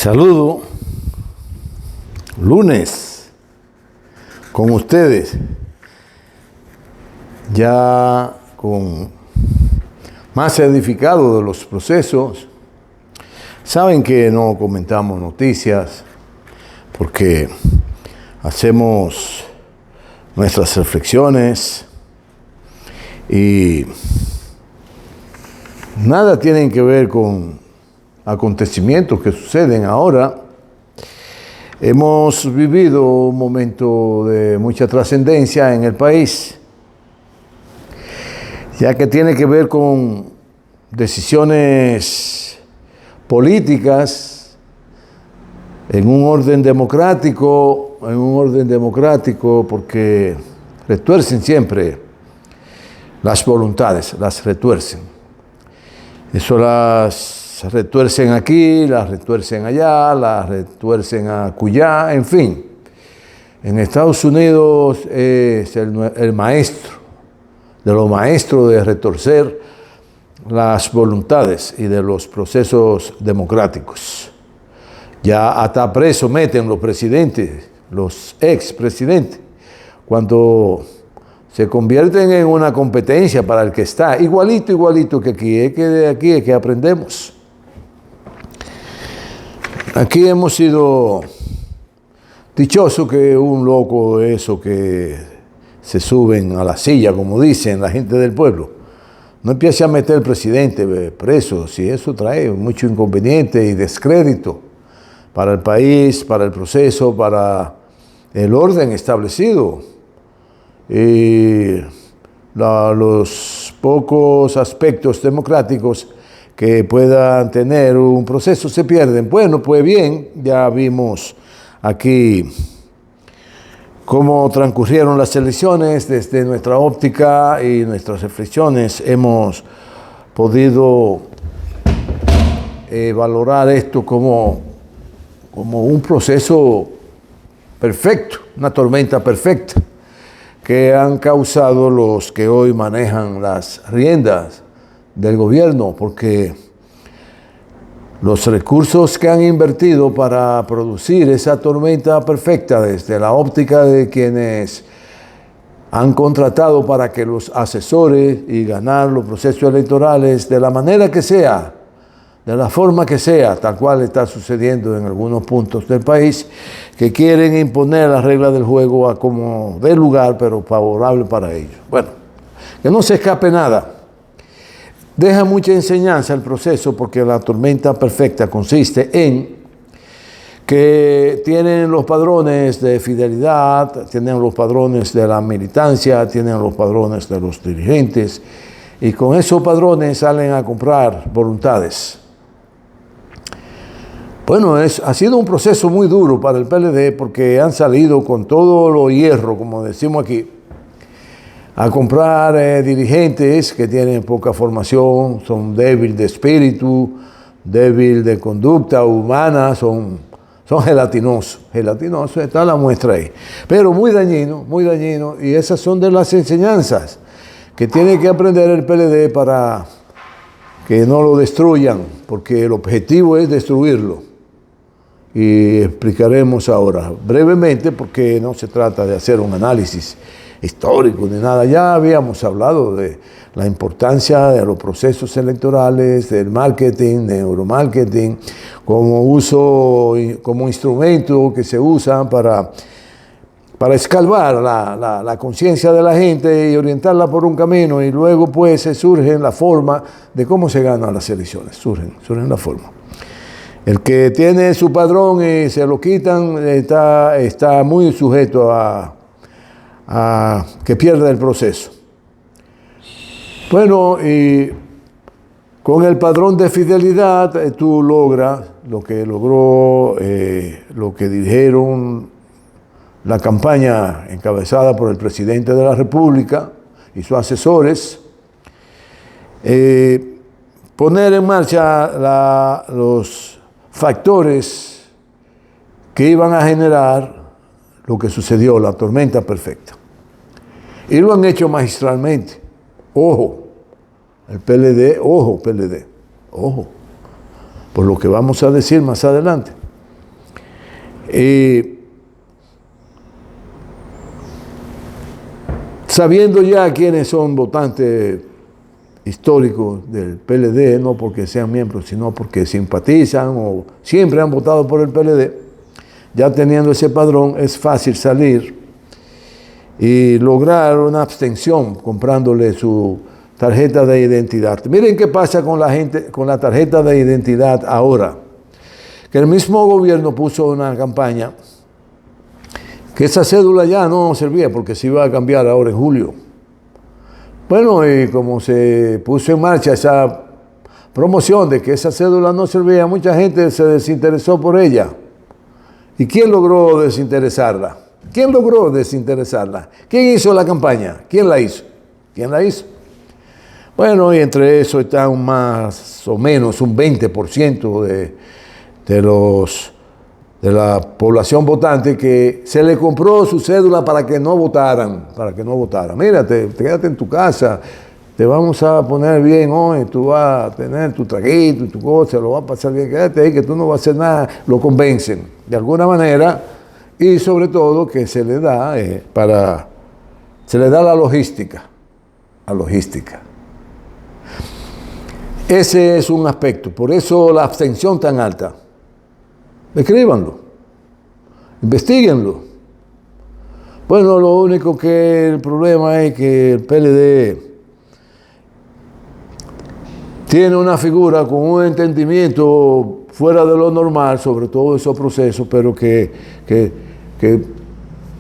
Saludo, lunes, con ustedes, ya con más edificado de los procesos. Saben que no comentamos noticias porque hacemos nuestras reflexiones y nada tienen que ver con acontecimientos que suceden ahora. Hemos vivido un momento de mucha trascendencia en el país, ya que tiene que ver con decisiones políticas en un orden democrático, porque retuercen siempre las voluntades, las retuercen. Eso las retuercen aquí, las retuercen allá, las retuercen acullá, en fin. En Estados Unidos es el maestro de los maestros de retorcer las voluntades y de los procesos democráticos. Ya hasta preso meten los presidentes, los expresidentes, cuando se convierten en una competencia para el que está, igualito que aquí, es que de aquí es que aprendemos. Aquí hemos sido dichosos que un loco de eso que se suben a la silla, como dicen la gente del pueblo, no empiece a meter al presidente preso, si eso trae mucho inconveniente y descrédito para el país, para el proceso, para el orden establecido. Y los pocos aspectos democráticos que puedan tener un proceso se pierden. Bueno, pues bien, ya vimos aquí cómo transcurrieron las elecciones desde nuestra óptica y nuestras reflexiones. Hemos podido valorar esto como un proceso perfecto, una tormenta perfecta que han causado los que hoy manejan las riendas del gobierno, porque los recursos que han invertido para producir esa tormenta perfecta desde la óptica de quienes han contratado para que los asesores y ganar los procesos electorales de la manera que sea, de la forma que sea, tal cual está sucediendo en algunos puntos del país, que quieren imponer las reglas del juego a como dé lugar, pero favorable para ellos. Bueno, que no se escape nada. Deja mucha enseñanza el proceso, porque la tormenta perfecta consiste en que tienen los padrones de fidelidad, tienen los padrones de la militancia, tienen los padrones de los dirigentes, y con esos padrones salen a comprar voluntades. Bueno, ha sido un proceso muy duro para el PLD, porque han salido con todo lo hierro, como decimos aquí, a comprar dirigentes que tienen poca formación, son débiles de espíritu, débiles de conducta humana, son gelatinosos. Gelatinosos, está la muestra ahí. Pero muy dañino, y esas son de las enseñanzas que tiene que aprender el PLD para que no lo destruyan, porque el objetivo es destruirlo. Y explicaremos ahora brevemente, porque no se trata de hacer un análisis histórico ni nada. Ya habíamos hablado de la importancia de los procesos electorales, del marketing, neuromarketing, como instrumento que se usa para escalvar la conciencia de la gente y orientarla por un camino, y luego pues se surge la forma de cómo se ganan las elecciones, surgen la forma. El que tiene su padrón y se lo quitan está muy sujeto a que pierda el proceso. Bueno, y con el padrón de fidelidad tú logras lo que logró, lo que dijeron la campaña encabezada por el presidente de la República y sus asesores, poner en marcha los factores que iban a generar lo que sucedió, la tormenta perfecta. Y lo han hecho magistralmente. Ojo, el PLD, ojo, por lo que vamos a decir más adelante. Sabiendo ya quiénes son votantes históricos del PLD, no porque sean miembros, sino porque simpatizan o siempre han votado por el PLD, ya teniendo ese padrón es fácil salir y lograr una abstención comprándole su tarjeta de identidad. Miren qué pasa con la gente, con la tarjeta de identidad ahora, que el mismo gobierno puso una campaña que esa cédula ya no servía porque se iba a cambiar ahora en julio. Bueno, y como se puso en marcha esa promoción de que esa cédula no servía, mucha gente se desinteresó por ella. ¿Y quién logró desinteresarla? ¿Quién logró desinteresarla? ¿Quién hizo la campaña? ¿Quién la hizo? ¿Quién la hizo? Bueno, y entre eso está más o menos un 20% de la población votante que se le compró su cédula para que no votaran, Mírate, quédate en tu casa, te vamos a poner bien hoy, tú vas a tener tu traguito y tu cosa, lo vas a pasar bien, quédate ahí que tú no vas a hacer nada, lo convencen de alguna manera y sobre todo que se le da la logística, Ese es un aspecto, por eso la abstención tan alta. Escríbanlo, investíguenlo. Bueno, lo único que el problema es que el PLD tiene una figura con un entendimiento fuera de lo normal sobre todo esos procesos, pero que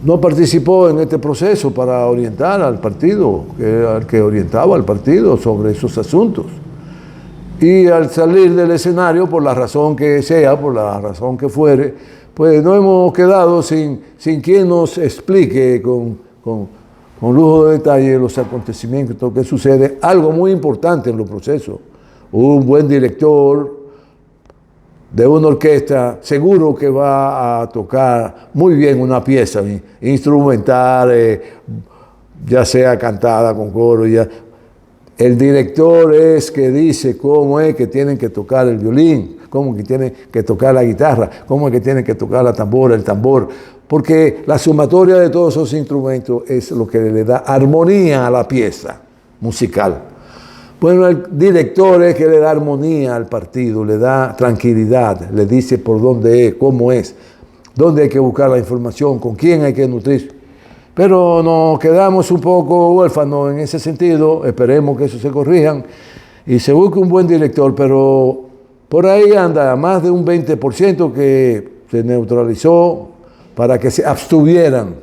no participó en este proceso para orientar al partido, que orientaba al partido sobre esos asuntos. Y al salir del escenario, por la razón que sea, por la razón que fuere, pues no hemos quedado sin quien nos explique con lujo de detalle los acontecimientos que sucede. Algo muy importante en los procesos. Un buen director de una orquesta seguro que va a tocar muy bien una pieza instrumental, ya sea cantada con coro, ya. El director es que dice cómo es que tienen que tocar el violín, cómo que tienen que tocar la guitarra, cómo es que tienen que tocar la tambora, el tambor, porque la sumatoria de todos esos instrumentos es lo que le da armonía a la pieza musical. Bueno, el director es que le da armonía al partido, le da tranquilidad, le dice por dónde es, cómo es, dónde hay que buscar la información, con quién hay que nutrirse. Pero nos quedamos un poco huérfanos en ese sentido, esperemos que eso se corrijan y se busque un buen director, pero por ahí anda más de un 20% que se neutralizó para que se abstuvieran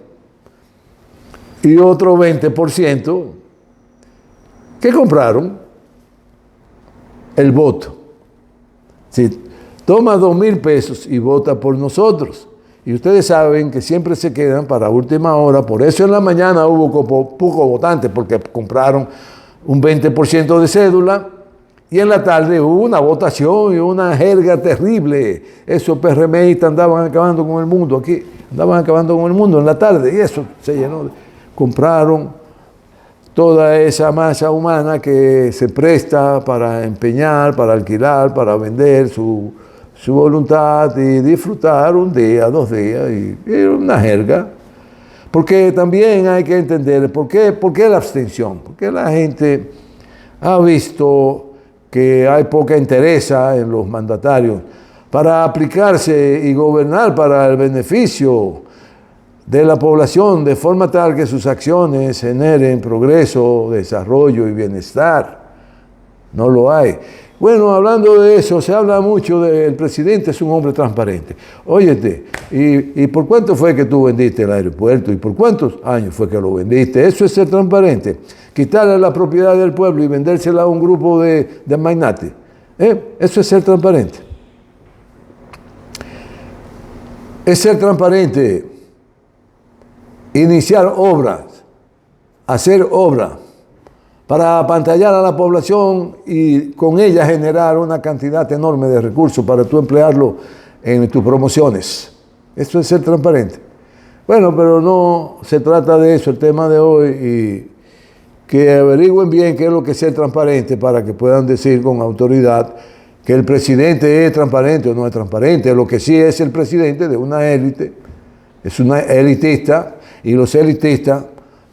y otro 20% que compraron el voto. Si toma 2,000 pesos y vota por nosotros. Y ustedes saben que siempre se quedan para última hora, por eso en la mañana hubo poco votantes, porque compraron un 20% de cédula, y en la tarde hubo una votación y una jerga terrible. Esos PRMistas andaban acabando con el mundo aquí, en la tarde, y eso se llenó. Compraron toda esa masa humana que se presta para empeñar, para alquilar, para vender su voluntad y disfrutar un día, 2 días y una jerga. Porque también hay que entender por qué la abstención. Porque la gente ha visto que hay poca entereza en los mandatarios para aplicarse y gobernar para el beneficio de la población de forma tal que sus acciones generen progreso, desarrollo y bienestar. No lo hay. Bueno, hablando de eso, se habla mucho del presidente, es un hombre transparente. Óyete, ¿y por cuánto fue que tú vendiste el aeropuerto? ¿Y por cuántos años fue que lo vendiste? Eso es ser transparente. Quitarle la propiedad del pueblo y vendérsela a un grupo de magnates. Eso es ser transparente. Es ser transparente. Iniciar obras, hacer obras, para apantallar a la población y con ella generar una cantidad enorme de recursos para tú emplearlo en tus promociones. Eso es ser transparente. Bueno, pero no se trata de eso el tema de hoy, y que averigüen bien qué es lo que es ser transparente para que puedan decir con autoridad que el presidente es transparente o no es transparente. Lo que sí es el presidente de una élite, es una elitista, y los elitistas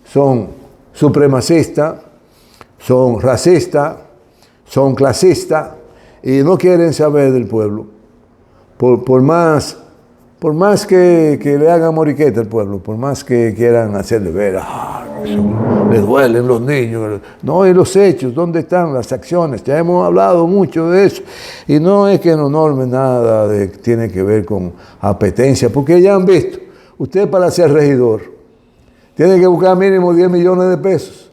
son supremacistas, son racistas, son clasistas, y no quieren saber del pueblo. Por más que le hagan moriqueta al pueblo, por más que quieran hacerle ver, les duelen los niños. No, y los hechos, ¿dónde están las acciones? Ya hemos hablado mucho de eso. Y no es que no norme nada que tiene que ver con apetencia, porque ya han visto, usted para ser regidor tiene que buscar mínimo 10 millones de pesos.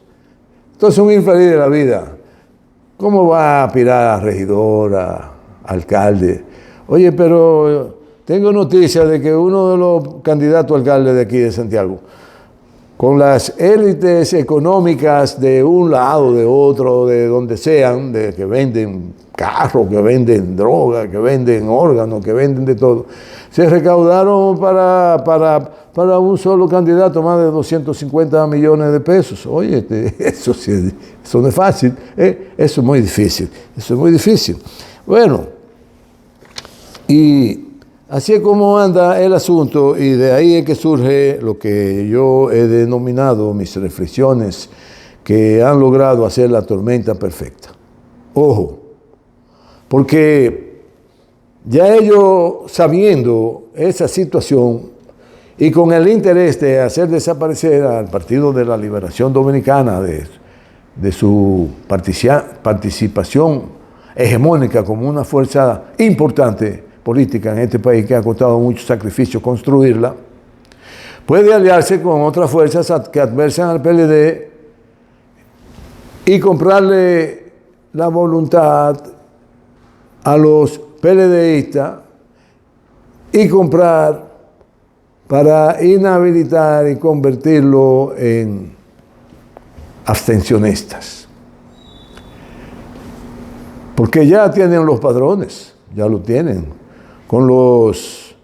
Entonces un infeliz de la vida, ¿cómo va a aspirar a regidor, a alcalde? Oye, pero tengo noticias de que uno de los candidatos a alcalde de aquí de Santiago, con las élites económicas de un lado, de otro, de donde sean, de que venden carros, que venden droga, que venden órganos, que venden de todo, se recaudaron para un solo candidato más de 250 millones de pesos. Oye, eso no es fácil, eso es muy difícil, eso es muy difícil. Bueno, y así es como anda el asunto, y de ahí es que surge lo que yo he denominado mis reflexiones que han logrado hacer la tormenta perfecta. Ojo, porque ya ellos, sabiendo esa situación y con el interés de hacer desaparecer al Partido de la Liberación Dominicana de su participación hegemónica como una fuerza importante política en este país, que ha costado mucho sacrificio construirla, puede aliarse con otras fuerzas que adversan al PLD y comprarle la voluntad a los PLDistas y comprar para inhabilitar y convertirlo en abstencionistas. Porque ya tienen los padrones, ya lo tienen, con los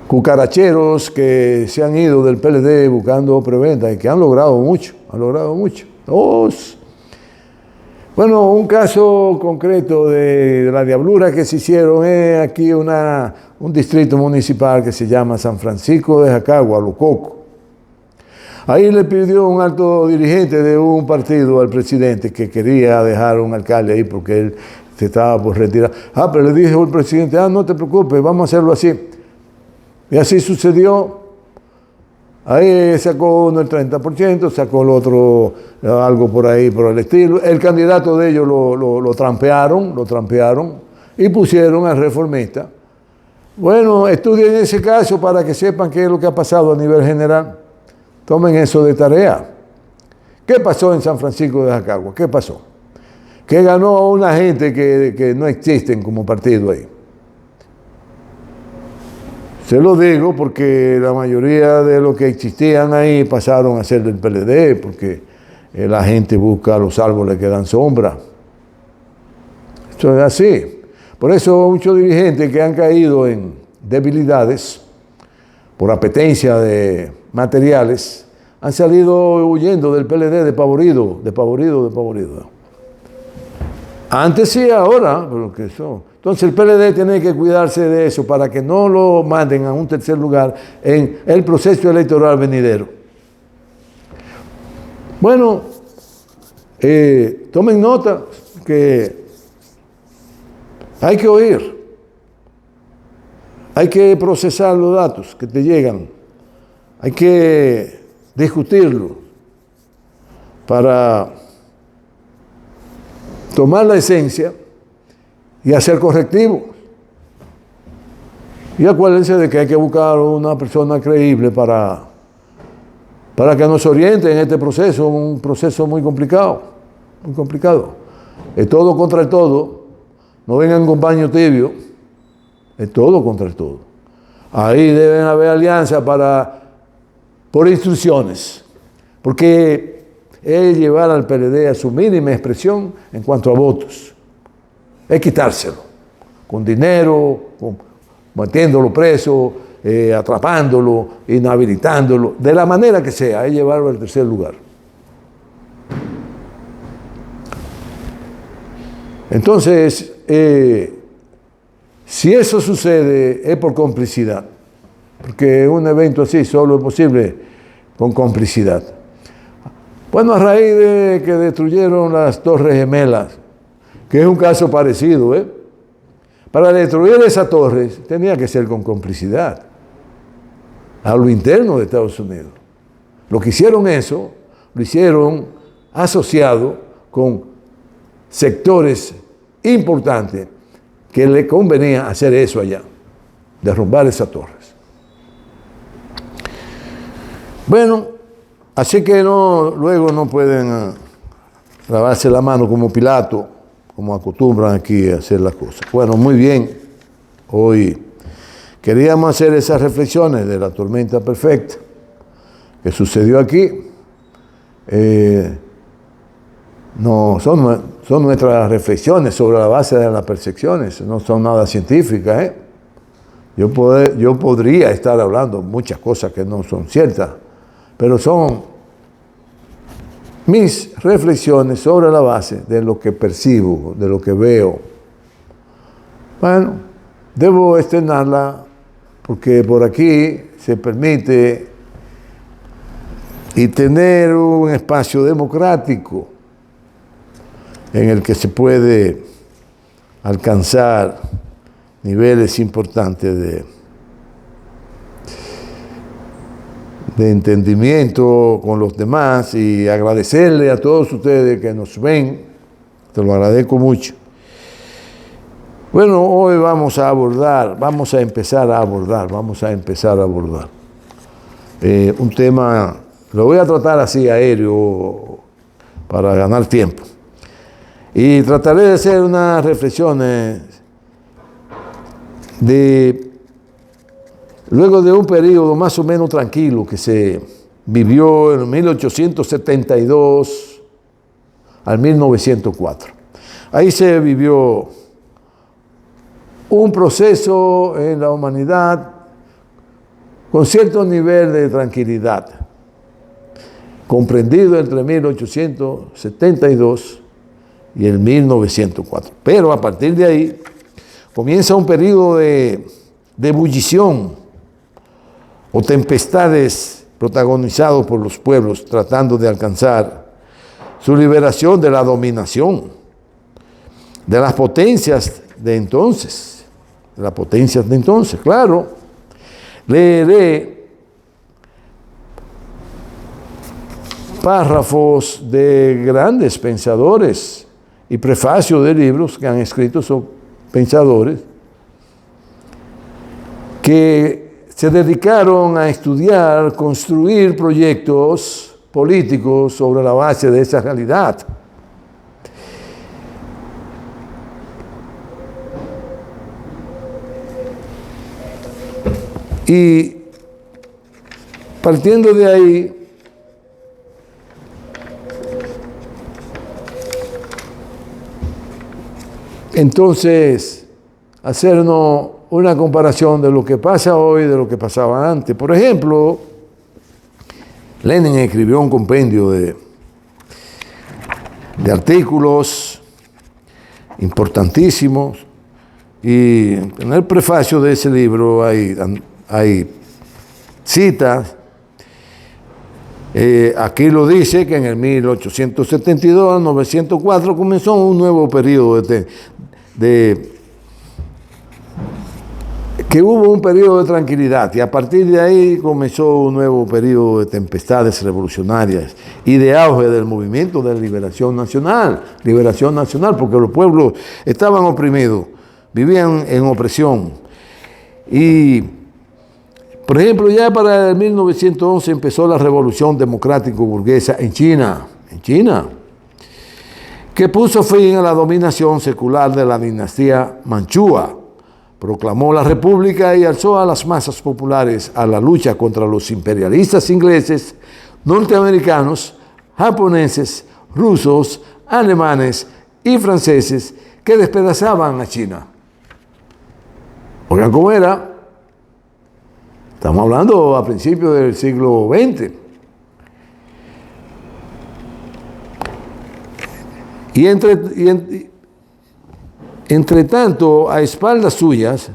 cucaracheros que se han ido del PLD buscando preventa y que han logrado mucho, Bueno, un caso concreto de la diablura que se hicieron es aquí un distrito municipal que se llama San Francisco de Jacagua, Lococo. Ahí le pidió un alto dirigente de un partido al presidente que quería dejar un alcalde ahí porque él se estaba por retirar. Pero le dijo el presidente, no te preocupes, vamos a hacerlo así. Y así sucedió. Ahí sacó uno el 30%, sacó el otro algo por ahí, por el estilo. El candidato de ellos lo trampearon y pusieron al reformista. Bueno, estudien ese caso para que sepan qué es lo que ha pasado a nivel general. Tomen eso de tarea. ¿Qué pasó en San Francisco de Jacagua? ¿Qué pasó? Que ganó una gente que no existen como partido ahí. Se lo digo porque la mayoría de los que existían ahí pasaron a ser del PLD, porque la gente busca los árboles que dan sombra. Esto es así. Por eso muchos dirigentes que han caído en debilidades por apetencia de materiales han salido huyendo del PLD despavorido. Antes sí, ahora, pero que eso. Entonces el PLD tiene que cuidarse de eso para que no lo manden a un tercer lugar en el proceso electoral venidero. Bueno, tomen nota que hay que oír, hay que procesar los datos que te llegan, hay que discutirlo para tomar la esencia y hacer correctivos. Y acuérdense de que hay que buscar una persona creíble para que nos oriente en este proceso, un proceso muy complicado, muy complicado. Es todo contra el todo, no vengan con baño tibio, es todo contra el todo. Ahí deben haber alianzas por instrucciones, porque es llevar al PLD a su mínima expresión en cuanto a votos. Es quitárselo, con dinero, metiéndolo preso, atrapándolo, inhabilitándolo, de la manera que sea, es llevarlo al tercer lugar. Entonces, si eso sucede es por complicidad, porque un evento así solo es posible con complicidad. Bueno, a raíz de que destruyeron las Torres Gemelas, que es un caso parecido, para destruir esas torres tenía que ser con complicidad a lo interno de Estados Unidos. Lo que hicieron eso, lo hicieron asociado con sectores importantes que le convenía hacer eso allá, derrumbar esas torres. Bueno, así que luego no pueden lavarse la mano como Pilato, como acostumbran aquí a hacer las cosas. Bueno, muy bien, hoy queríamos hacer esas reflexiones de la tormenta perfecta que sucedió aquí. No, son nuestras reflexiones sobre la base de las percepciones, no son nada científicas. Yo podría estar hablando muchas cosas que no son ciertas, pero son mis reflexiones sobre la base de lo que percibo, de lo que veo. Bueno, debo externarla porque por aquí se permite y tener un espacio democrático en el que se puede alcanzar niveles importantes de entendimiento con los demás y agradecerle a todos ustedes que nos ven, te lo agradezco mucho. Bueno, hoy vamos a empezar a abordar un tema, lo voy a tratar así aéreo para ganar tiempo. Y trataré de hacer unas reflexiones luego de un periodo más o menos tranquilo que se vivió en 1872 al 1904. Ahí se vivió un proceso en la humanidad con cierto nivel de tranquilidad, comprendido entre 1872 y el 1904. Pero a partir de ahí comienza un periodo de ebullición o tempestades protagonizados por los pueblos tratando de alcanzar su liberación de la dominación de las potencias de entonces. Claro, leeré párrafos de grandes pensadores y prefacio de libros que han escrito esos pensadores que se dedicaron a estudiar, construir proyectos políticos sobre la base de esa realidad. Y partiendo de ahí, entonces, hacernos una comparación de lo que pasa hoy de lo que pasaba antes. Por ejemplo, Lenin escribió un compendio de artículos importantísimos y en el prefacio de ese libro hay citas. Aquí lo dice que en el 1872 al 904 comenzó un nuevo periodo que hubo un periodo de tranquilidad y a partir de ahí comenzó un nuevo periodo de tempestades revolucionarias y de auge del movimiento de liberación nacional, porque los pueblos estaban oprimidos, vivían en opresión. Y, por ejemplo, ya para el 1911 empezó la revolución democrático-burguesa en China, que puso fin a la dominación secular de la dinastía manchúa, proclamó la república y alzó a las masas populares a la lucha contra los imperialistas ingleses, norteamericanos, japoneses, rusos, alemanes y franceses que despedazaban a China. Oigan cómo era. Estamos hablando a principios del siglo XX. Entre tanto, a espaldas suyas,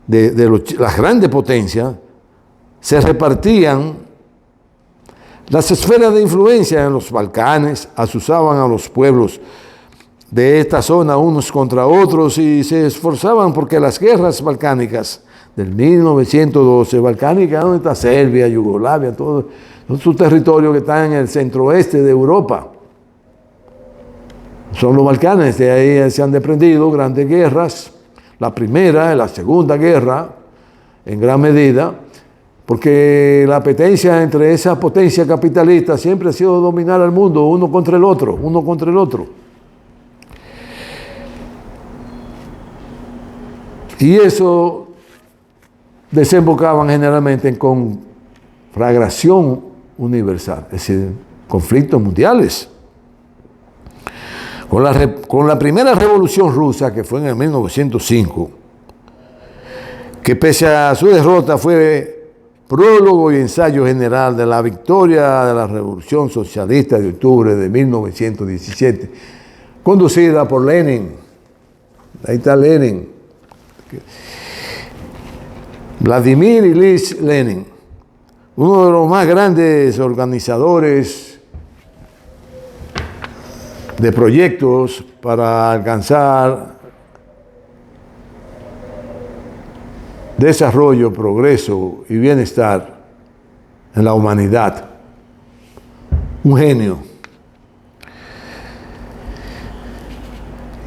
de las grandes potencias, se repartían las esferas de influencia en los Balcanes, asusaban a los pueblos de esta zona unos contra otros y se esforzaban porque las guerras balcánicas del 1912, balcánica, donde está Serbia, Yugoslavia, todo su territorio que está en el centro-oeste de Europa. Son los Balcanes, de ahí se han desprendido grandes guerras, la primera y la segunda guerra, en gran medida, porque la apetencia entre esa potencia capitalista siempre ha sido dominar al mundo, uno contra el otro, uno contra el otro. Y eso desembocaban generalmente en conflagración universal, es decir, conflictos mundiales. Con la primera revolución rusa, que fue en el 1905, que pese a su derrota fue prólogo y ensayo general de la victoria de la Revolución Socialista de octubre de 1917, conducida por Lenin. Ahí está Lenin. Vladimir Ilich Lenin, uno de los más grandes organizadores de proyectos para alcanzar desarrollo, progreso y bienestar en la humanidad. Un genio.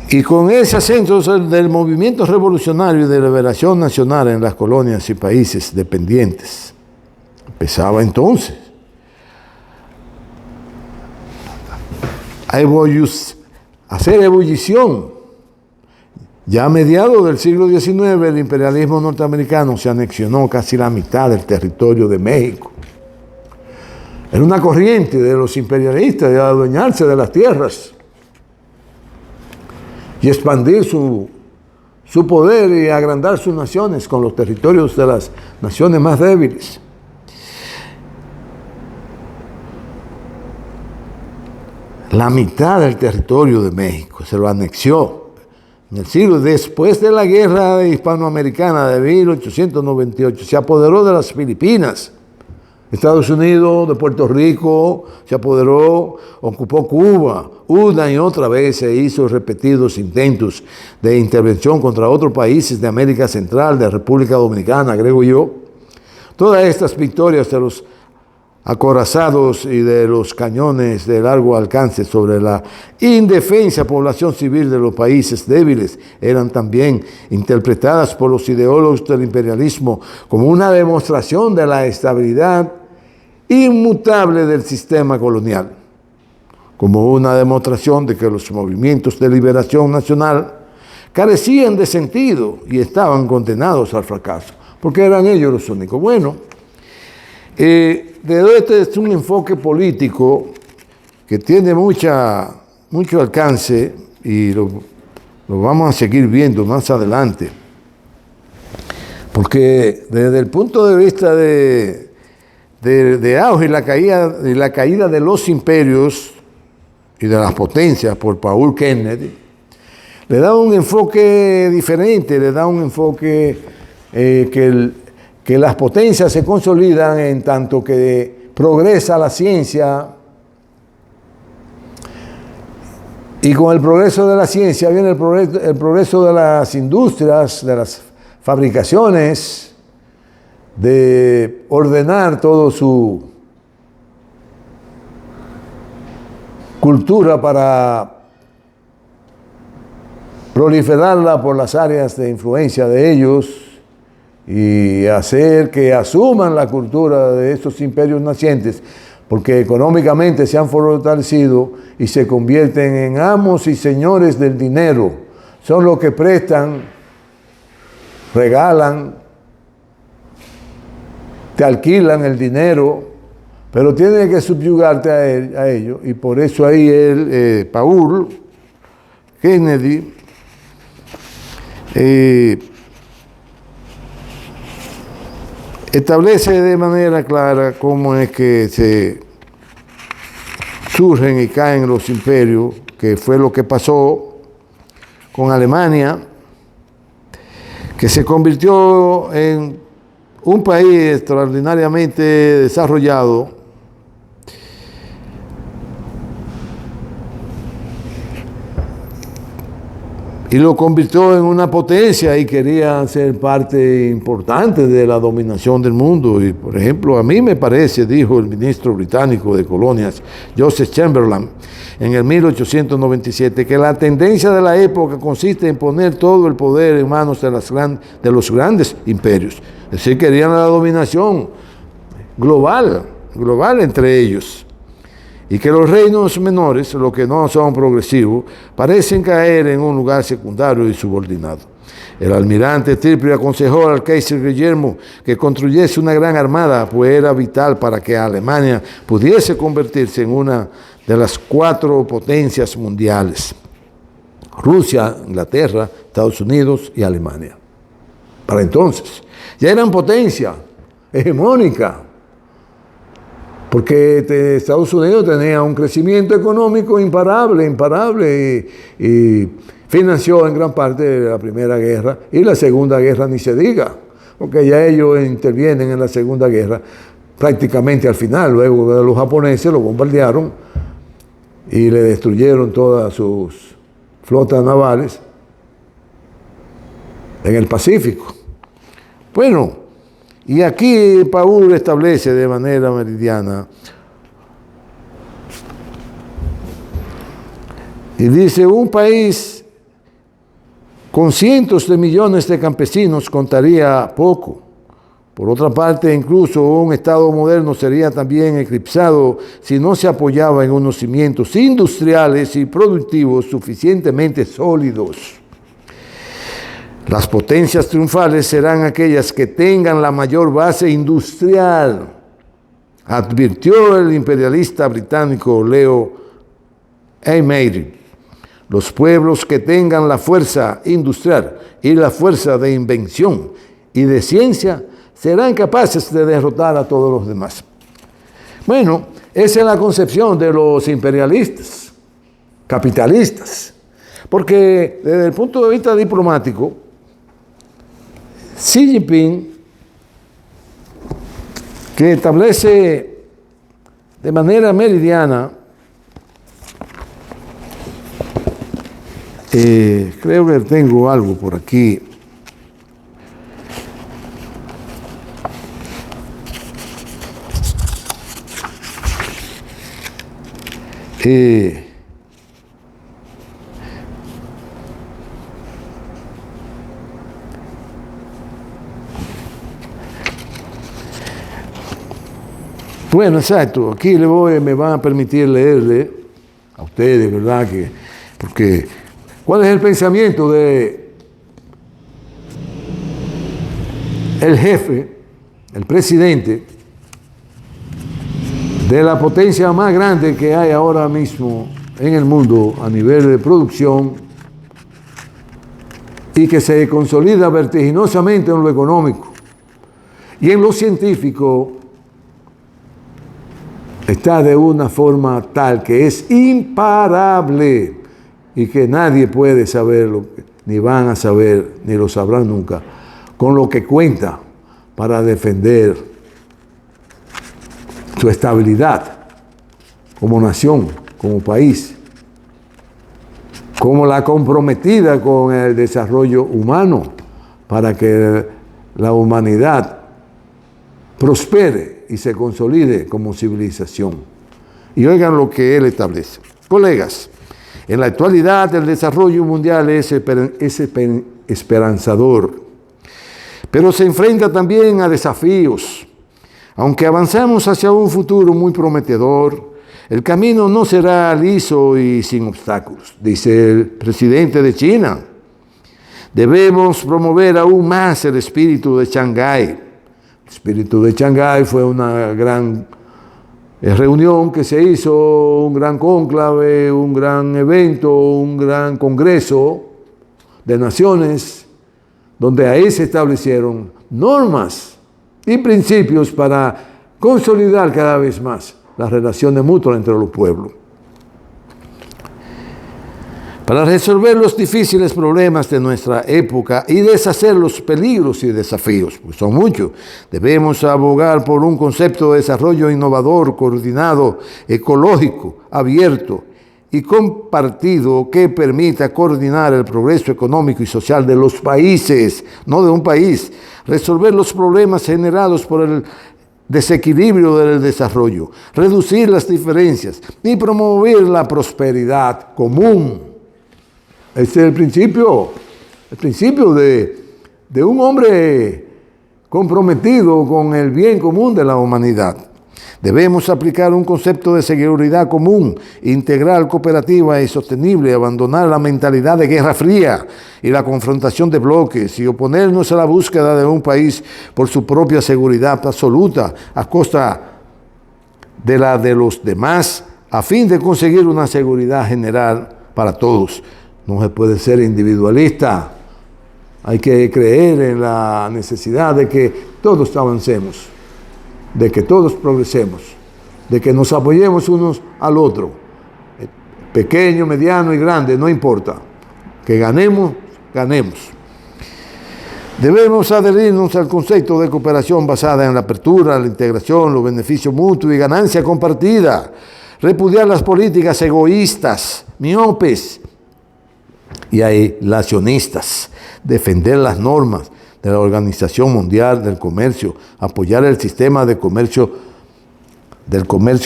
Y con ese ascenso del movimiento revolucionario de liberación nacional en las colonias y países dependientes, empezaba entonces a hacer ebullición. Ya a mediados del siglo XIX, el imperialismo norteamericano se anexionó casi la mitad del territorio de México. Era una corriente de los imperialistas de adueñarse de las tierras y expandir su poder y agrandar sus naciones con los territorios de las naciones más débiles. La mitad del territorio de México se lo anexió en el siglo después de la guerra hispanoamericana de 1898. Se apoderó de las Filipinas. Estados Unidos, de Puerto Rico, se apoderó, ocupó Cuba. Una y otra vez se hizo repetidos intentos de intervención contra otros países de América Central, de República Dominicana, agrego yo. Todas estas victorias de los acorazados y de los cañones de largo alcance sobre la indefensa población civil de los países débiles eran también interpretadas por los ideólogos del imperialismo como una demostración de la estabilidad inmutable del sistema colonial, como una demostración de que los movimientos de liberación nacional carecían de sentido y estaban condenados al fracaso, porque eran ellos los únicos. Bueno, este es un enfoque político que tiene mucho alcance y lo vamos a seguir viendo más adelante, porque desde el punto de vista de auge y la caída de los imperios y de las potencias por Paul Kennedy, le da un enfoque diferente, le da un enfoque que las potencias se consolidan en tanto que progresa la ciencia, y con el progreso de la ciencia viene el progreso de las industrias, de las fabricaciones, de ordenar toda su cultura para proliferarla por las áreas de influencia de ellos y hacer que asuman la cultura de estos imperios nacientes, porque económicamente se han fortalecido y se convierten en amos y señores del dinero. Son los que prestan, regalan, te alquilan el dinero, pero tienes que subyugarte a ello. Y por eso ahí Paul Kennedy establece de manera clara cómo es que se surgen y caen los imperios, que fue lo que pasó con Alemania, que se convirtió en un país extraordinariamente desarrollado, y lo convirtió en una potencia y quería ser parte importante de la dominación del mundo. Y, por ejemplo, a mí me parece, dijo el ministro británico de Colonias, Joseph Chamberlain, en el 1897, que la tendencia de la época consiste en poner todo el poder en manos de los grandes imperios. Es decir, querían la dominación global entre ellos. Y que los reinos menores, los que no son progresivos, parecen caer en un lugar secundario y subordinado. El almirante Triple aconsejó al Kaiser Guillermo que construyese una gran armada, pues era vital para que Alemania pudiese convertirse en una de las 4 potencias mundiales: Rusia, Inglaterra, Estados Unidos y Alemania. Para entonces, ya eran potencia hegemónica, porque Estados Unidos tenía un crecimiento económico imparable y financió en gran parte la Primera Guerra, y la Segunda Guerra ni se diga, porque ya ellos intervienen en la Segunda Guerra prácticamente al final. Luego de los japoneses lo bombardearon y le destruyeron todas sus flotas navales en el Pacífico. Bueno, y aquí Paul establece de manera meridiana y dice: un país con cientos de millones de campesinos contaría poco. Por otra parte, incluso un Estado moderno sería también eclipsado si no se apoyaba en unos cimientos industriales y productivos suficientemente sólidos. Las potencias triunfales serán aquellas que tengan la mayor base industrial, advirtió el imperialista británico Leo Amery. Los pueblos que tengan la fuerza industrial y la fuerza de invención y de ciencia serán capaces de derrotar a todos los demás. Bueno, esa es la concepción de los imperialistas, capitalistas, porque desde el punto de vista diplomático, Xi Jinping, que establece de manera meridiana, creo que tengo algo por aquí, bueno, exacto, aquí me van a permitir leerle a ustedes, ¿verdad? Porque, ¿cuál es el pensamiento de el jefe, el presidente de la potencia más grande que hay ahora mismo en el mundo a nivel de producción y que se consolida vertiginosamente en lo económico y en lo científico? Está de una forma tal que es imparable y que nadie puede saberlo, ni van a saber, ni lo sabrán nunca, con lo que cuenta para defender su estabilidad como nación, como país, como la comprometida con el desarrollo humano para que la humanidad prospere y se consolide como civilización. Y oigan lo que él establece. Colegas, en la actualidad el desarrollo mundial es esperanzador, pero se enfrenta también a desafíos. Aunque avanzamos hacia un futuro muy prometedor, el camino no será liso y sin obstáculos, dice el presidente de China. Debemos promover aún más el espíritu de Shanghái. El espíritu de Shanghái fue una gran reunión que se hizo, un gran cónclave, un gran evento, un gran congreso de naciones, donde ahí se establecieron normas y principios para consolidar cada vez más las relaciones mutuas entre los pueblos. Para resolver los difíciles problemas de nuestra época y deshacer los peligros y desafíos, pues son muchos, debemos abogar por un concepto de desarrollo innovador, coordinado, ecológico, abierto y compartido que permita coordinar el progreso económico y social de los países, no de un país, resolver los problemas generados por el desequilibrio del desarrollo, reducir las diferencias y promover la prosperidad común. Ese es el principio de un hombre comprometido con el bien común de la humanidad. Debemos aplicar un concepto de seguridad común, integral, cooperativa y sostenible, abandonar la mentalidad de guerra fría y la confrontación de bloques y oponernos a la búsqueda de un país por su propia seguridad absoluta a costa de la de los demás, a fin de conseguir una seguridad general para todos. No se puede ser individualista. Hay que creer en la necesidad de que todos avancemos, de que todos progresemos, de que nos apoyemos unos al otro. Pequeño, mediano y grande, no importa. Que ganemos, ganemos. Debemos adherirnos al concepto de cooperación basada en la apertura, la integración, los beneficios mutuos y ganancia compartida. Repudiar las políticas egoístas, miopes y aislacionistas, defender las normas de la Organización Mundial del Comercio, apoyar el sistema de comercio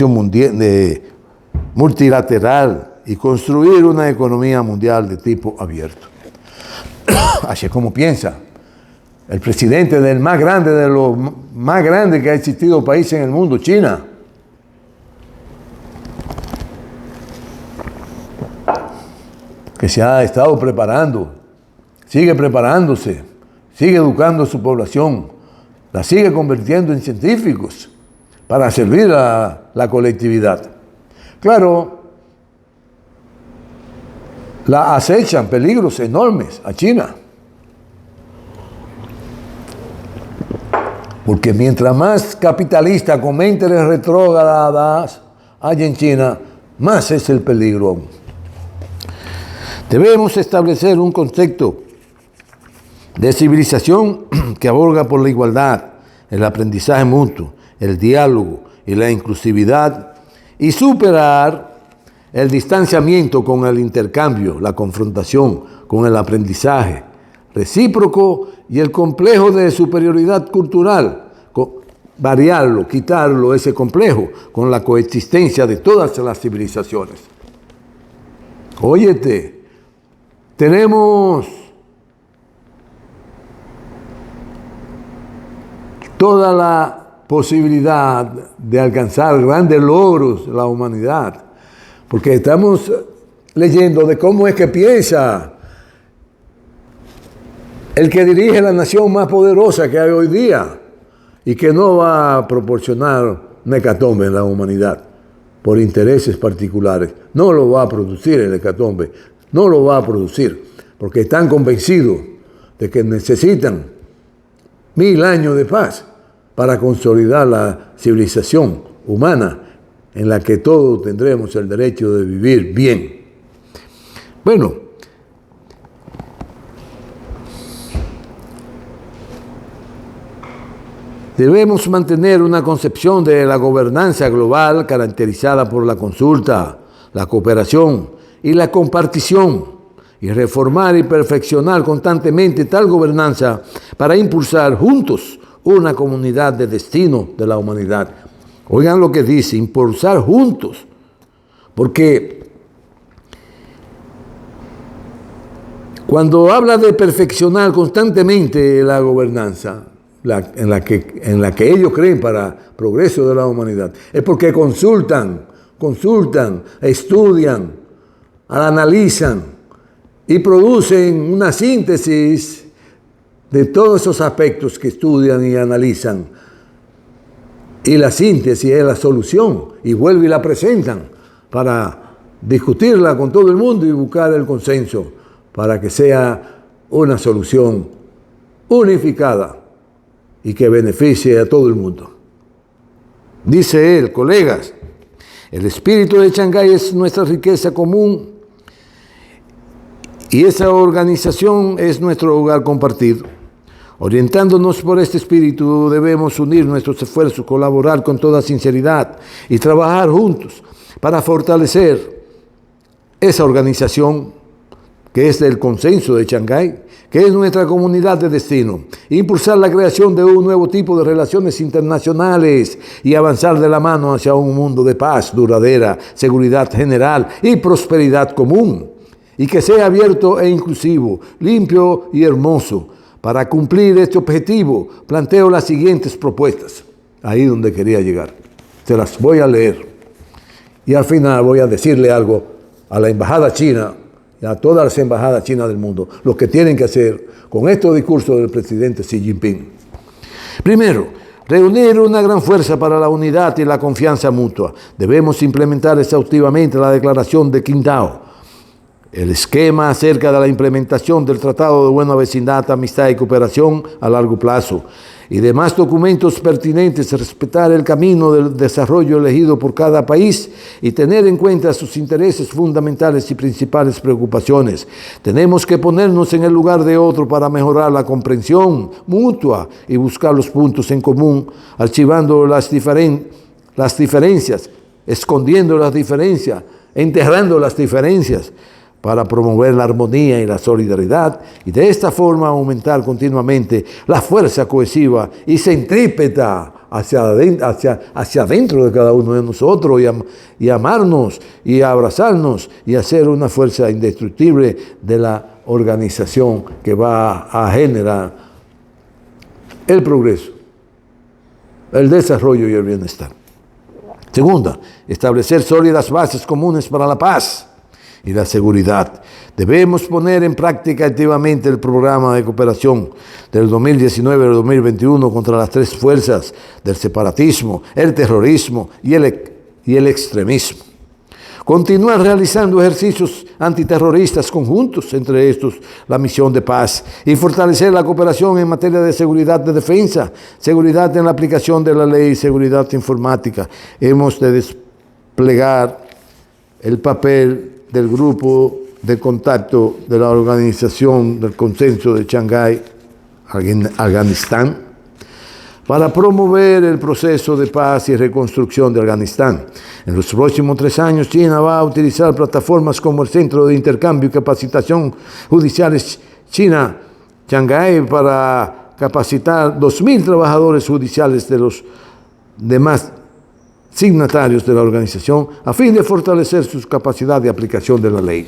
mundial, multilateral y construir una economía mundial de tipo abierto. Así es como piensa el presidente del más grande de los más grandes que ha existido país en el mundo, China. Que se ha estado preparando, sigue preparándose, sigue educando a su población, la sigue convirtiendo en científicos para servir a la colectividad. Claro, la acechan peligros enormes a China, porque mientras más capitalistas con mentes retrógradas hay en China, más es el peligro aún. Debemos establecer un concepto de civilización que aboga por la igualdad, el aprendizaje mutuo, el diálogo y la inclusividad y superar el distanciamiento con el intercambio, la confrontación con el aprendizaje recíproco y el complejo de superioridad cultural, variarlo, quitarlo, ese complejo, con la coexistencia de todas las civilizaciones. Óyete, tenemos toda la posibilidad de alcanzar grandes logros la humanidad, porque estamos leyendo de cómo es que piensa el que dirige la nación más poderosa que hay hoy día y que no va a proporcionar una hecatombe en la humanidad por intereses particulares. No lo va a producir el hecatombe. No lo va a producir, porque están convencidos de que necesitan 1000 años de paz para consolidar la civilización humana en la que todos tendremos el derecho de vivir bien. Bueno, debemos mantener una concepción de la gobernanza global caracterizada por la consulta, la cooperación y la compartición, y reformar y perfeccionar constantemente tal gobernanza para impulsar juntos una comunidad de destino de la humanidad. Oigan lo que dice, impulsar juntos, porque cuando habla de perfeccionar constantemente la gobernanza, en la que ellos creen para progreso de la humanidad, es porque consultan, estudian, analizan y producen una síntesis de todos esos aspectos que estudian y analizan. Y la síntesis es la solución, y vuelven y la presentan para discutirla con todo el mundo y buscar el consenso para que sea una solución unificada y que beneficie a todo el mundo. Dice él, colegas, el espíritu de Shanghái es nuestra riqueza común Y esa organización es nuestro hogar compartido. Orientándonos por este espíritu, debemos unir nuestros esfuerzos, colaborar con toda sinceridad y trabajar juntos para fortalecer esa organización que es del consenso de Shanghái, que es nuestra comunidad de destino, impulsar la creación de un nuevo tipo de relaciones internacionales y avanzar de la mano hacia un mundo de paz duradera, seguridad general y prosperidad común, y que sea abierto e inclusivo, limpio y hermoso. Para cumplir este objetivo, planteo las siguientes propuestas, ahí donde quería llegar. Se las voy a leer y al final voy a decirle algo a la embajada china y a todas las embajadas chinas del mundo, lo que tienen que hacer con estos discursos del presidente Xi Jinping. Primero, reunir una gran fuerza para la unidad y la confianza mutua. Debemos implementar exhaustivamente la declaración de Qingdao, el esquema acerca de la implementación del Tratado de Buena Vecindad, Amistad y Cooperación a largo plazo y demás documentos pertinentes, respetar el camino del desarrollo elegido por cada país y tener en cuenta sus intereses fundamentales y principales preocupaciones. Tenemos que ponernos en el lugar de otro para mejorar la comprensión mutua y buscar los puntos en común, archivando las diferencias, escondiendo las diferencias, enterrando las diferencias, para promover la armonía y la solidaridad y de esta forma aumentar continuamente la fuerza cohesiva y centrípeta hacia adentro de cada uno de nosotros y amarnos y abrazarnos y hacer una fuerza indestructible de la organización que va a generar el progreso, el desarrollo y el bienestar. Segunda, establecer sólidas bases comunes para la paz y la seguridad. Debemos poner en práctica activamente el programa de cooperación del 2019 al 2021 contra las tres fuerzas del separatismo, el terrorismo y el extremismo. Continuar realizando ejercicios antiterroristas conjuntos, entre estos la misión de paz, y fortalecer la cooperación en materia de seguridad de defensa, seguridad en la aplicación de la ley y seguridad informática. Hemos de desplegar el papel del grupo de contacto de la Organización del Consenso de Shanghái, Afganistán, para promover el proceso de paz y reconstrucción de Afganistán. En los próximos 3 años, China va a utilizar plataformas como el Centro de Intercambio y Capacitación Judiciales China, Shanghái, para capacitar 2.000 trabajadores judiciales de los demás signatarios de la organización a fin de fortalecer su capacidad de aplicación de la ley.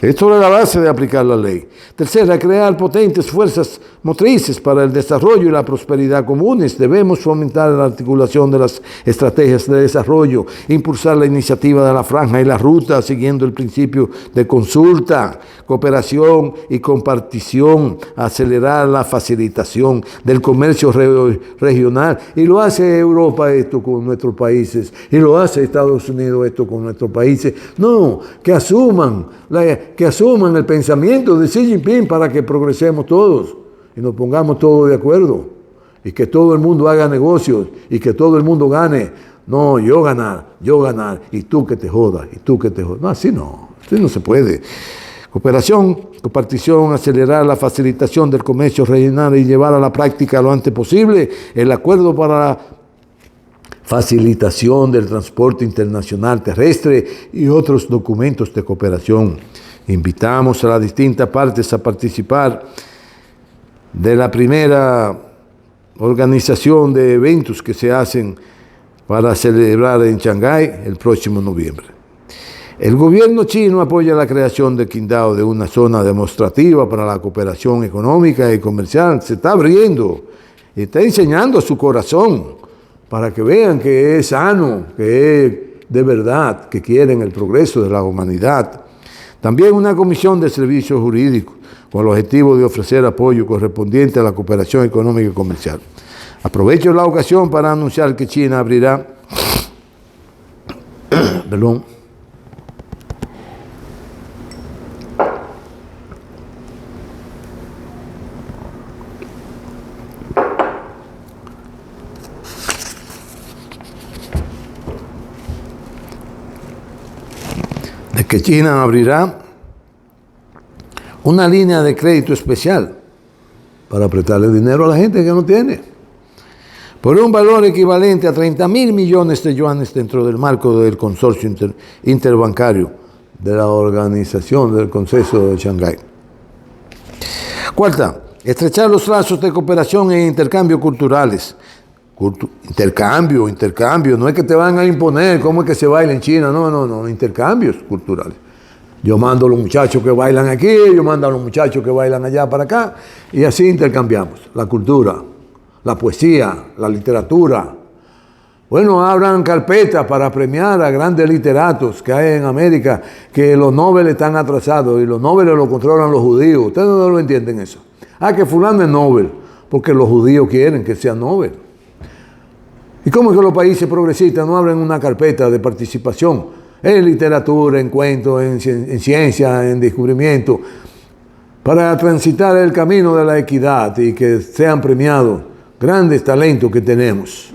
Esto es la base de aplicar la ley. Tercera, crear potentes fuerzas motrices para el desarrollo y la prosperidad comunes. Debemos fomentar la articulación de las estrategias de desarrollo, impulsar la iniciativa de la franja y la ruta, siguiendo el principio de consulta, cooperación y compartición, acelerar la facilitación del comercio regional. Y lo hace Europa esto con nuestros países, y lo hace Estados Unidos esto con nuestros países. No, que asuman el pensamiento de Xi Jinping para que progresemos todos y nos pongamos todos de acuerdo y que todo el mundo haga negocios y que todo el mundo gane. No, yo ganar y tú que te jodas, y tú que te jodas. No, así no se puede. Cooperación, compartición, acelerar la facilitación del comercio regional y llevar a la práctica lo antes posible el acuerdo para la facilitación del transporte internacional terrestre y otros documentos de cooperación. Invitamos a las distintas partes a participar de la primera organización de eventos que se hacen para celebrar en Shanghái el próximo noviembre. El gobierno chino apoya la creación de Qingdao, de una zona demostrativa para la cooperación económica y comercial. Se está abriendo y está enseñando a su corazón para que vean que es sano, que es de verdad, que quieren el progreso de la humanidad. También una comisión de servicios jurídicos con el objetivo de ofrecer apoyo correspondiente a la cooperación económica y comercial. Aprovecho la ocasión para anunciar que China abrirá China abrirá una línea de crédito especial para prestarle dinero a la gente que no tiene, por un valor equivalente a 30.000 millones de yuanes dentro del marco del consorcio interbancario de la Organización del Consenso de Shanghái. Cuarta, estrechar los lazos de cooperación e intercambio culturales. Intercambio, no es que te van a imponer cómo es que se baila en China, no, intercambios culturales. Yo mando a los muchachos que bailan aquí, yo mando a los muchachos que bailan allá para acá, y así intercambiamos la cultura, la poesía, la literatura. Bueno, abran carpetas para premiar a grandes literatos que hay en América, que los Nobel están atrasados y los Nobel lo controlan los judíos. Ustedes no lo entienden eso. Que fulano es Nobel, porque los judíos quieren que sea Nobel. ¿Y cómo es que los países progresistas no abren una carpeta de participación en literatura, en cuentos, en ciencia, en descubrimiento, para transitar el camino de la equidad y que sean premiados grandes talentos que tenemos?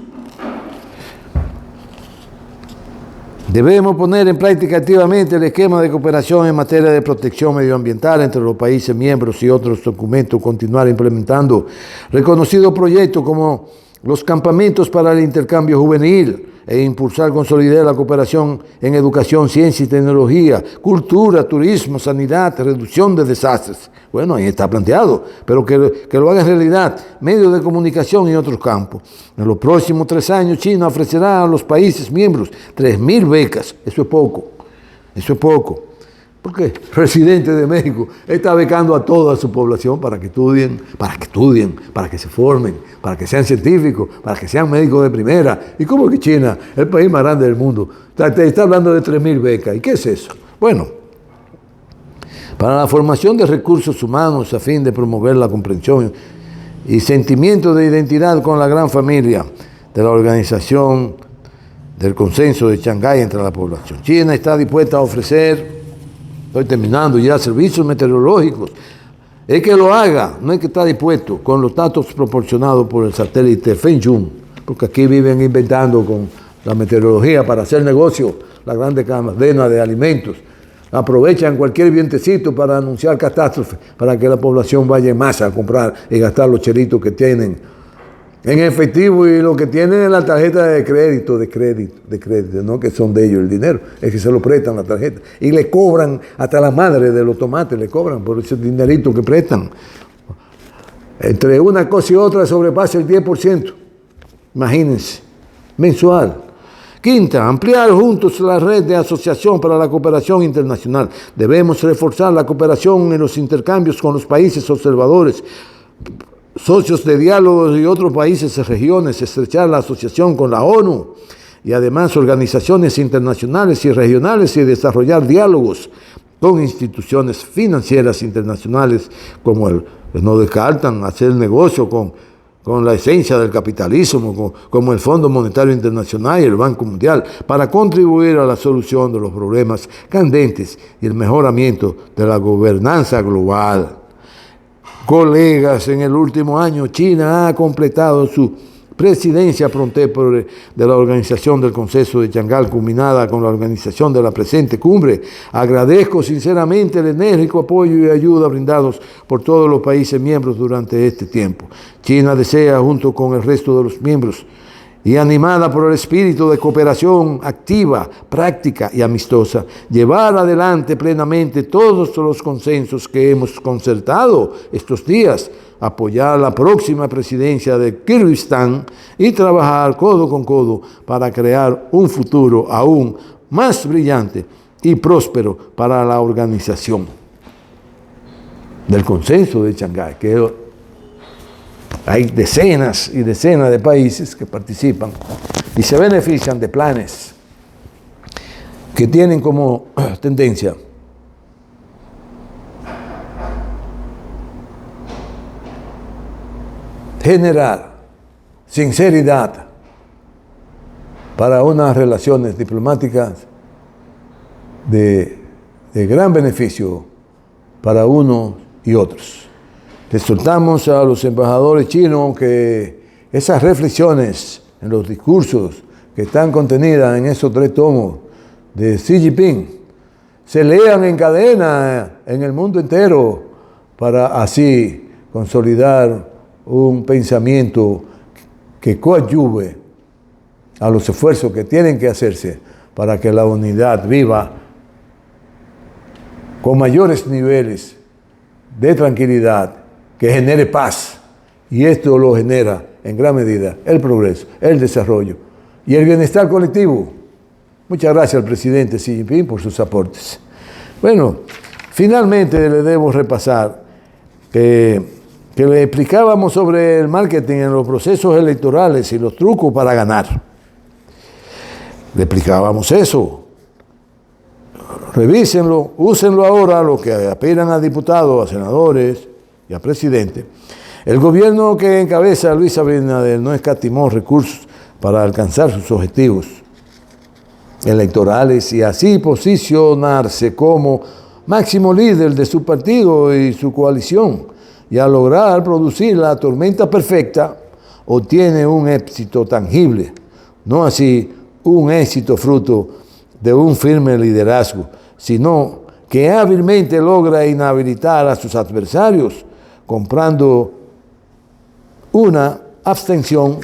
Debemos poner en práctica activamente el esquema de cooperación en materia de protección medioambiental entre los países miembros y otros documentos, continuar implementando reconocidos proyectos como los campamentos para el intercambio juvenil e impulsar con solidez la cooperación en educación, ciencia y tecnología, cultura, turismo, sanidad, reducción de desastres. Bueno, ahí está planteado, pero que lo haga en realidad, medios de comunicación y otros campos. En los próximos 3 años, China ofrecerá a los países miembros 3.000 becas. Eso es poco. Porque el presidente de México está becando a toda su población para que estudien, para que se formen, para que sean científicos, para que sean médicos de primera. ¿Y cómo que China, el país más grande del mundo, está hablando de 3.000 becas? ¿Y qué es eso? Bueno, para la formación de recursos humanos a fin de promover la comprensión y sentimiento de identidad con la gran familia de la Organización del Consenso de Shanghái entre la población. China está dispuesta a ofrecer, estoy terminando ya, servicios meteorológicos. Es que lo haga, no es que está dispuesto, con los datos proporcionados por el satélite Fengyun, porque aquí viven inventando con la meteorología para hacer negocio, la grande cadena de alimentos. Aprovechan cualquier vientecito para anunciar catástrofes, para que la población vaya en masa a comprar y gastar los chelitos que tienen en efectivo, y lo que tienen es la tarjeta de crédito, no que son de ellos el dinero, es que se lo prestan la tarjeta. Y le cobran, hasta la madre de los tomates le cobran por ese dinerito que prestan. Entre una cosa y otra sobrepasa el 10%, imagínense, mensual. Quinta, ampliar juntos la red de asociación para la cooperación internacional. Debemos reforzar la cooperación en los intercambios con los países observadores, socios de diálogos y otros países y regiones, estrechar la asociación con la ONU y además organizaciones internacionales y regionales y desarrollar diálogos con instituciones financieras internacionales como no descartan hacer negocio con la esencia del capitalismo, como el Fondo Monetario Internacional y el Banco Mundial, para contribuir a la solución de los problemas candentes y el mejoramiento de la gobernanza global. Colegas, en el último año China ha completado su presidencia de la Organización del Consenso de Shanghái, culminada con la organización de la presente cumbre. Agradezco sinceramente el enérgico apoyo y ayuda brindados por todos los países miembros durante este tiempo. China desea, junto con el resto de los miembros, y animada por el espíritu de cooperación activa, práctica y amistosa, llevar adelante plenamente todos los consensos que hemos concertado estos días, apoyar la próxima presidencia de Kirguistán y trabajar codo con codo para crear un futuro aún más brillante y próspero para la organización del Consenso de Shanghái, que hay decenas y decenas de países que participan y se benefician de planes que tienen como tendencia generar sinceridad para unas relaciones diplomáticas de gran beneficio para unos y otros. Exhortamos a los embajadores chinos que esas reflexiones en los discursos que están contenidas en esos 3 tomos de Xi Jinping se lean en cadena en el mundo entero, para así consolidar un pensamiento que coadyuve a los esfuerzos que tienen que hacerse para que la unidad viva con mayores niveles de tranquilidad, que genere paz. Y esto lo genera en gran medida el progreso, el desarrollo y el bienestar colectivo. Muchas gracias al presidente Xi Jinping por sus aportes. Bueno, finalmente le debo repasar que le explicábamos sobre el marketing en los procesos electorales y los trucos para ganar. Le explicábamos eso. Revísenlo, úsenlo ahora los que aspiran a diputados, a senadores y a presidente. El gobierno que encabeza Luis Abinader no escatimó recursos para alcanzar sus objetivos electorales y así posicionarse como máximo líder de su partido y su coalición, y al lograr producir la tormenta perfecta, obtiene un éxito tangible, no así un éxito fruto de un firme liderazgo, sino que hábilmente logra inhabilitar a sus adversarios, comprando una abstención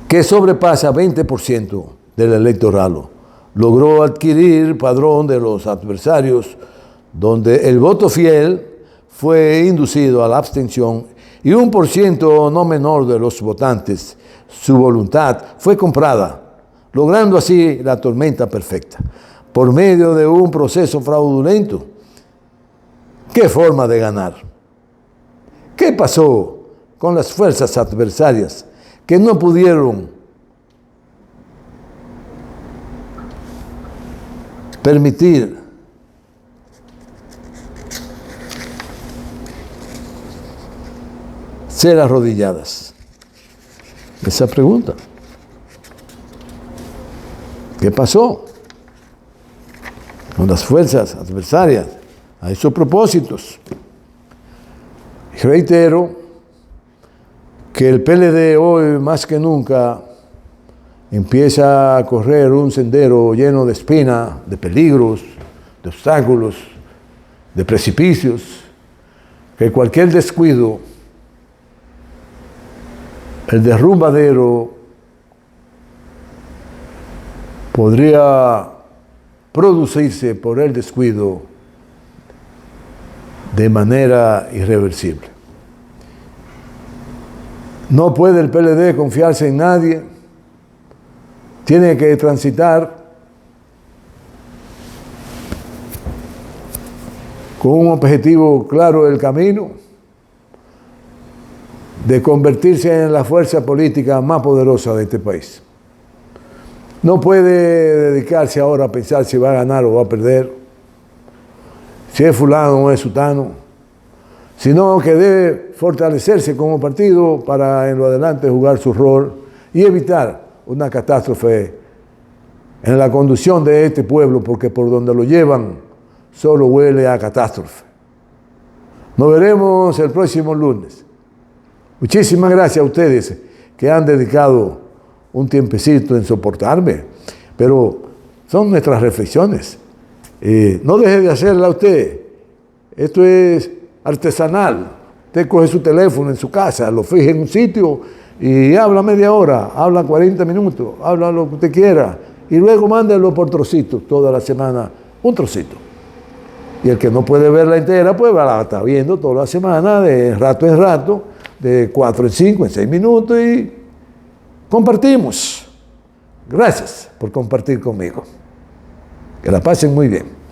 que sobrepasa 20% del electorado. Logró adquirir padrón de los adversarios, donde el voto fiel fue inducido a la abstención y 1% no menor de los votantes, su voluntad fue comprada, logrando así la tormenta perfecta, por medio de un proceso fraudulento. ¿Qué forma de ganar? ¿Qué pasó con las fuerzas adversarias que no pudieron permitir ser arrodilladas? Esa pregunta. ¿Qué pasó con las fuerzas adversarias a esos propósitos? Reitero que el PLD hoy más que nunca empieza a correr un sendero lleno de espina, de peligros, de obstáculos, de precipicios, que cualquier descuido, el derrumbadero, podría producirse por el descuido de manera irreversible. No puede el PLD confiarse en nadie, tiene que transitar con un objetivo claro del camino, de convertirse en la fuerza política más poderosa de este país. No puede dedicarse ahora a pensar si va a ganar o va a perder, si es fulano o es sutano, sino que debe fortalecerse como partido para en lo adelante jugar su rol y evitar una catástrofe en la conducción de este pueblo, porque por donde lo llevan solo huele a catástrofe. Nos veremos el próximo lunes. Muchísimas gracias a ustedes que han dedicado un tiempecito en soportarme, pero son nuestras reflexiones. No deje de hacerla usted. Esto es artesanal. Usted coge su teléfono en su casa, lo fija en un sitio y habla media hora, habla 40 minutos, habla lo que usted quiera y luego mándelo por trocitos toda la semana, un trocito. Y el que no puede verla entera, pues la está viendo toda la semana, de rato en rato, de 4 en 5, en 6 minutos y compartimos. Gracias por compartir conmigo. Que la pasen muy bien.